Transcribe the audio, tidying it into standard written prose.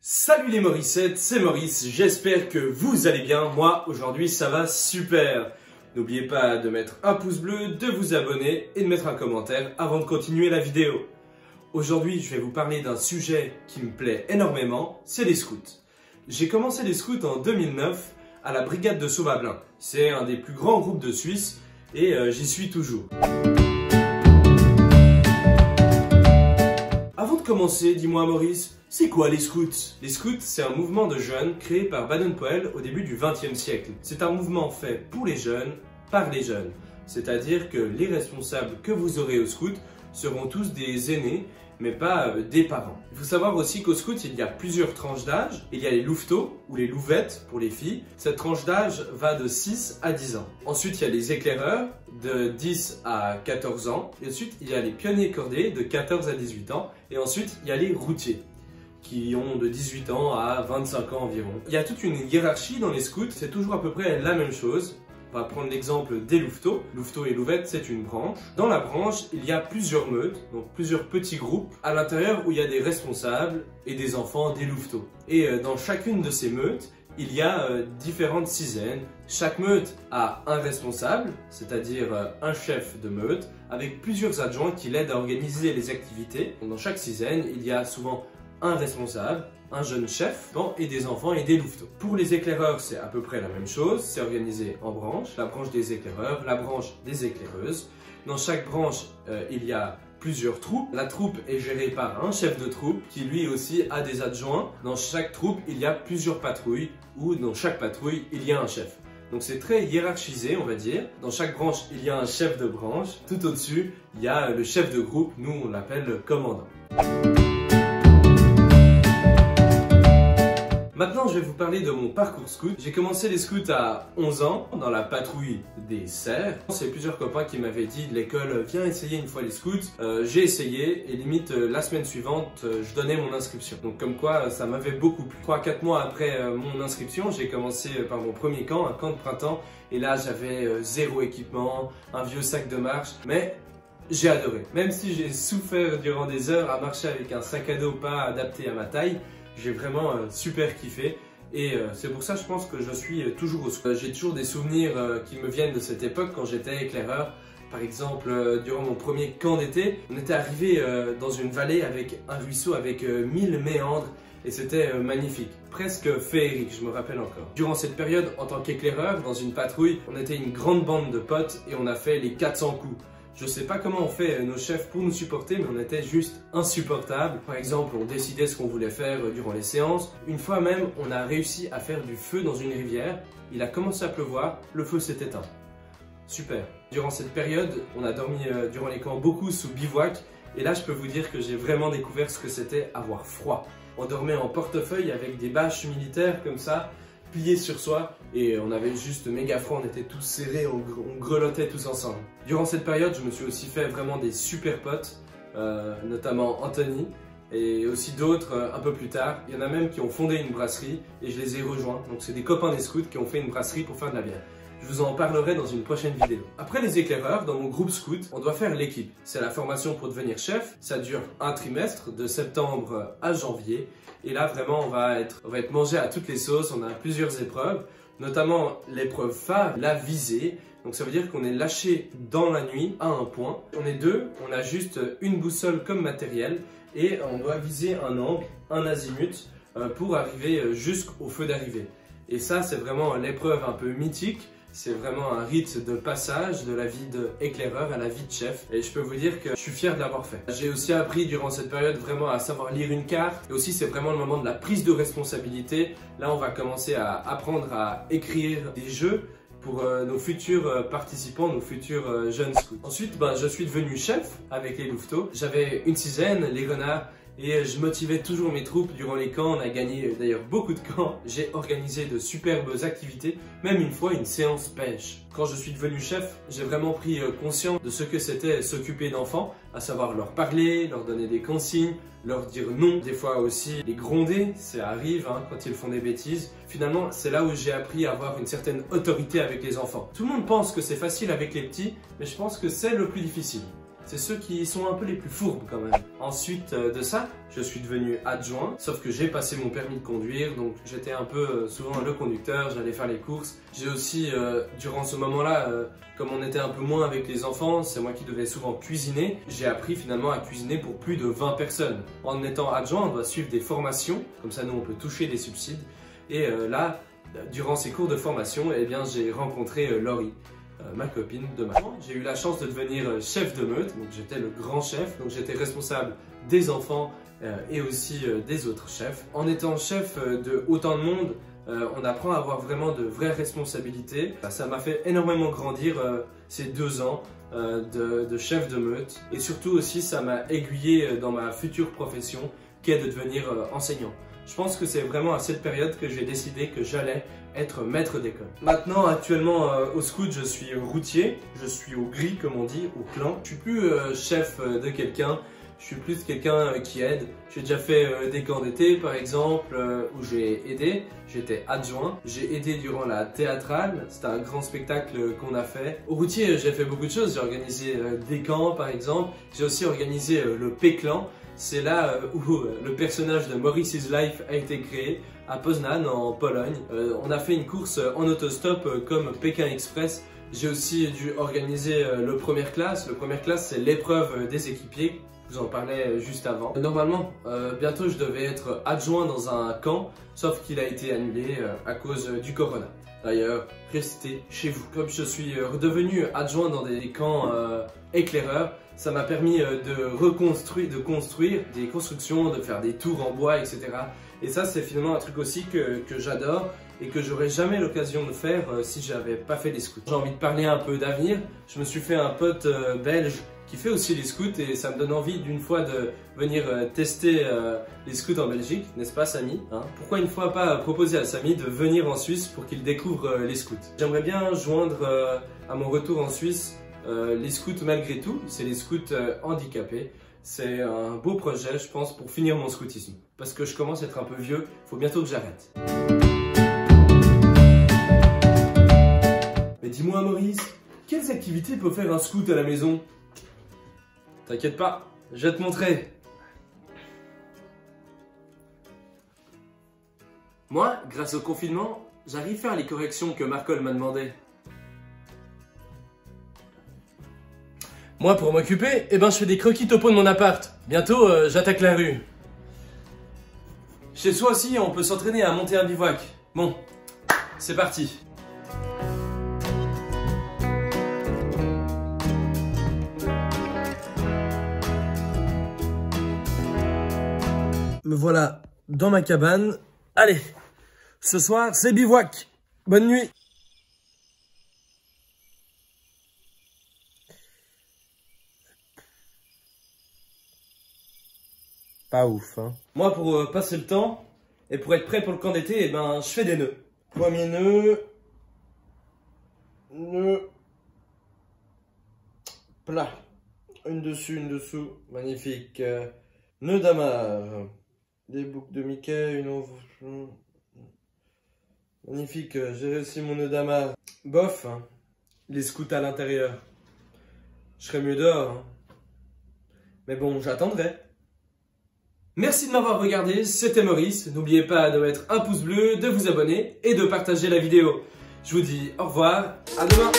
Salut les Morissettes, c'est Maurice, j'espère que vous allez bien. Moi, aujourd'hui, ça va super. N'oubliez pas de mettre un pouce bleu, de vous abonner et de mettre un commentaire avant de continuer la vidéo. Aujourd'hui, je vais vous parler d'un sujet qui me plaît énormément, c'est les scouts. J'ai commencé les scouts en 2009 à la brigade de Sauvablin. C'est un des plus grands groupes de Suisse et j'y suis toujours. Avant de commencer, dis-moi Maurice, c'est quoi les scouts? Les scouts, c'est un mouvement de jeunes créé par Baden-Powell au début du XXe siècle. C'est un mouvement fait pour les jeunes, par les jeunes. C'est-à-dire que les responsables que vous aurez au scout seront tous des aînés, mais pas des parents. Il faut savoir aussi qu'au scout, il y a plusieurs tranches d'âge. Il y a les louveteaux, ou les louvettes pour les filles. Cette tranche d'âge va de 6 à 10 ans. Ensuite, il y a les éclaireurs, de 10 à 14 ans. Et ensuite, il y a les pionniers cordés, de 14 à 18 ans. Et ensuite, il y a les routiers, qui ont de 18 ans à 25 ans environ. Il y a toute une hiérarchie dans les scouts, c'est toujours à peu près la même chose. On va prendre l'exemple des louveteaux. Louveteaux et louvettes, c'est une branche. Dans la branche, il y a plusieurs meutes, donc plusieurs petits groupes, à l'intérieur où il y a des responsables et des enfants des louveteaux. Et dans chacune de ces meutes, il y a différentes sizaines. Chaque meute a un responsable, c'est-à-dire un chef de meute, avec plusieurs adjoints qui l'aident à organiser les activités. Donc, dans chaque sizaine, il y a souvent un responsable, un jeune chef et des enfants et des louveteaux. Pour les éclaireurs, c'est à peu près la même chose, c'est organisé en branches, la branche des éclaireurs, la branche des éclaireuses. Dans chaque branche, il y a plusieurs troupes. La troupe est gérée par un chef de troupe qui lui aussi a des adjoints. Dans chaque troupe, il y a plusieurs patrouilles ou dans chaque patrouille, il y a un chef. Donc c'est très hiérarchisé, on va dire. Dans chaque branche, il y a un chef de branche. Tout au-dessus, il y a le chef de groupe, nous on l'appelle le commandant. Maintenant, je vais vous parler de mon parcours scout. J'ai commencé les scouts à 11 ans, dans la patrouille des cerfs. C'est plusieurs copains qui m'avaient dit de l'école, viens essayer une fois les scouts. J'ai essayé et limite la semaine suivante, je donnais mon inscription. Donc comme quoi, ça m'avait beaucoup plu. 3-4 mois après mon inscription, j'ai commencé par mon premier camp, un camp de printemps. Et là, j'avais zéro équipement, un vieux sac de marche. Mais j'ai adoré. Même si j'ai souffert durant des heures à marcher avec un sac à dos pas adapté à ma taille, j'ai vraiment super kiffé et c'est pour ça je pense que je suis toujours au scout. J'ai toujours des souvenirs qui me viennent de cette époque quand j'étais éclaireur. Par exemple, durant mon premier camp d'été, on était arrivé dans une vallée avec un ruisseau avec 1000 méandres et c'était magnifique, presque féerique, je me rappelle encore. Durant cette période, en tant qu'éclaireur, dans une patrouille, on était une grande bande de potes et on a fait les 400 coups. Je sais pas comment on fait nos chefs pour nous supporter, mais on était juste insupportables. Par exemple, on décidait ce qu'on voulait faire durant les séances. Une fois même, on a réussi à faire du feu dans une rivière. Il a commencé à pleuvoir, le feu s'est éteint. Super. Durant cette période, on a dormi durant les camps beaucoup sous bivouac. Et là, je peux vous dire que j'ai vraiment découvert ce que c'était avoir froid. On dormait en portefeuille avec des bâches militaires comme ça, pliés sur soi, et on avait juste méga froid, on était tous serrés, on grelottait tous ensemble. Durant cette période, je me suis aussi fait vraiment des super potes, notamment Anthony, et aussi d'autres un peu plus tard. Il y en a même qui ont fondé une brasserie, et je les ai rejoints. Donc c'est des copains des scouts qui ont fait une brasserie pour faire de la bière. Je vous en parlerai dans une prochaine vidéo. Après les éclaireurs, dans mon groupe scout, on doit faire l'équipe. C'est la formation pour devenir chef. Ça dure un trimestre, de septembre à janvier. Et là, vraiment, on va être mangé à toutes les sauces. On a plusieurs épreuves, notamment l'épreuve phare, la visée. Donc ça veut dire qu'on est lâché dans la nuit à un point. On est deux, on a juste une boussole comme matériel. Et on doit viser un angle, un azimut, pour arriver jusqu'au feu d'arrivée. Et ça, c'est vraiment l'épreuve un peu mythique. C'est vraiment un rite de passage de la vie d'éclaireur à la vie de chef. Et je peux vous dire que je suis fier de l'avoir fait. J'ai aussi appris durant cette période vraiment à savoir lire une carte. Et aussi, c'est vraiment le moment de la prise de responsabilité. Là, on va commencer à apprendre à écrire des jeux pour nos futurs participants, nos futurs jeunes scouts. Ensuite, je suis devenu chef avec les louveteaux. J'avais une sizaine, les renards. Et je motivais toujours mes troupes durant les camps. On a gagné d'ailleurs beaucoup de camps. J'ai organisé de superbes activités, même une fois une séance pêche. Quand je suis devenu chef, j'ai vraiment pris conscience de ce que c'était s'occuper d'enfants, à savoir leur parler, leur donner des consignes, leur dire non, des fois aussi les gronder, ça arrive quand ils font des bêtises. Finalement, c'est là où j'ai appris à avoir une certaine autorité avec les enfants. Tout le monde pense que c'est facile avec les petits, mais je pense que c'est le plus difficile. c'est ceux qui sont un peu les plus fourbes quand même. Ensuite de ça, je suis devenu adjoint, sauf que j'ai passé mon permis de conduire, donc j'étais un peu souvent le conducteur, j'allais faire les courses. J'ai aussi, durant ce moment-là, comme on était un peu moins avec les enfants, c'est moi qui devais souvent cuisiner, j'ai appris finalement à cuisiner pour plus de 20 personnes. En étant adjoint, on doit suivre des formations, comme ça nous on peut toucher des subsides. Et là, durant ces cours de formation, eh bien j'ai rencontré Laurie. Ma copine de ma chambre. J'ai eu la chance de devenir chef de meute, donc j'étais le grand chef, donc j'étais responsable des enfants et aussi des autres chefs. En étant chef de autant de monde, on apprend à avoir vraiment de vraies responsabilités. Ça m'a fait énormément grandir ces 2 ans de chef de meute et surtout aussi ça m'a aiguillé dans ma future profession qui est de devenir enseignant. Je pense que c'est vraiment à cette période que j'ai décidé que j'allais être maître d'école. Maintenant, actuellement, au scout, je suis routier, je suis au gris, comme on dit, au clan. Je suis plus chef de quelqu'un, je suis plus quelqu'un qui aide. J'ai déjà fait des camps d'été, par exemple, où j'ai aidé. J'étais adjoint. J'ai aidé durant la théâtrale, c'était un grand spectacle qu'on a fait. Au routier, j'ai fait beaucoup de choses. J'ai organisé des camps, par exemple. J'ai aussi organisé le P-Clan. C'est là où le personnage de Maurice is Life a été créé, à Poznan, en Pologne. On a fait une course en autostop comme Pékin Express. J'ai aussi dû organiser le première classe. Le première classe, c'est l'épreuve des équipiers. Je vous en parlais juste avant. Normalement, bientôt, je devais être adjoint dans un camp, sauf qu'il a été annulé à cause du corona. D'ailleurs, restez chez vous. Comme je suis redevenu adjoint dans des camps éclaireurs, ça m'a permis de construire des constructions, de faire des tours en bois, etc. Et ça, c'est finalement un truc aussi que j'adore et que j'aurais jamais l'occasion de faire si j'avais pas fait les scouts. J'ai envie de parler un peu d'avenir. Je me suis fait un pote belge qui fait aussi les scouts et ça me donne envie d'une fois de venir tester les scouts en Belgique, n'est-ce pas Samy, hein? Pourquoi une fois pas proposer à Samy de venir en Suisse pour qu'il découvre les scouts? J'aimerais bien joindre à mon retour en Suisse les scouts malgré tout, c'est les scouts handicapés. C'est un beau projet, je pense, pour finir mon scoutisme. Parce que je commence à être un peu vieux, il faut bientôt que j'arrête. Mais dis-moi Maurice, quelles activités peut faire un scout à la maison? T'inquiète pas, je vais te montrer. Moi, grâce au confinement, j'arrive à faire les corrections que Marcol m'a demandé. Moi, pour m'occuper, je fais des croquis topo de mon appart. Bientôt, j'attaque la rue. Chez soi aussi, on peut s'entraîner à monter un bivouac. Bon, c'est parti. Me voilà dans ma cabane. Allez, ce soir, c'est bivouac. Bonne nuit. Pas ouf, hein. Moi, pour passer le temps et pour être prêt pour le camp d'été, je fais des nœuds. Premier nœud. Nœud. Plat. Une dessus, une dessous. Magnifique. Nœud d'amarre. Des boucles de Mickey, une autre. Magnifique. J'ai réussi mon nœud d'amarre. Bof, hein. Les scouts à l'intérieur. Je serais mieux dehors, hein. Mais bon, j'attendrai. Merci de m'avoir regardé, c'était Maurice. N'oubliez pas de mettre un pouce bleu, de vous abonner et de partager la vidéo. Je vous dis au revoir, à demain.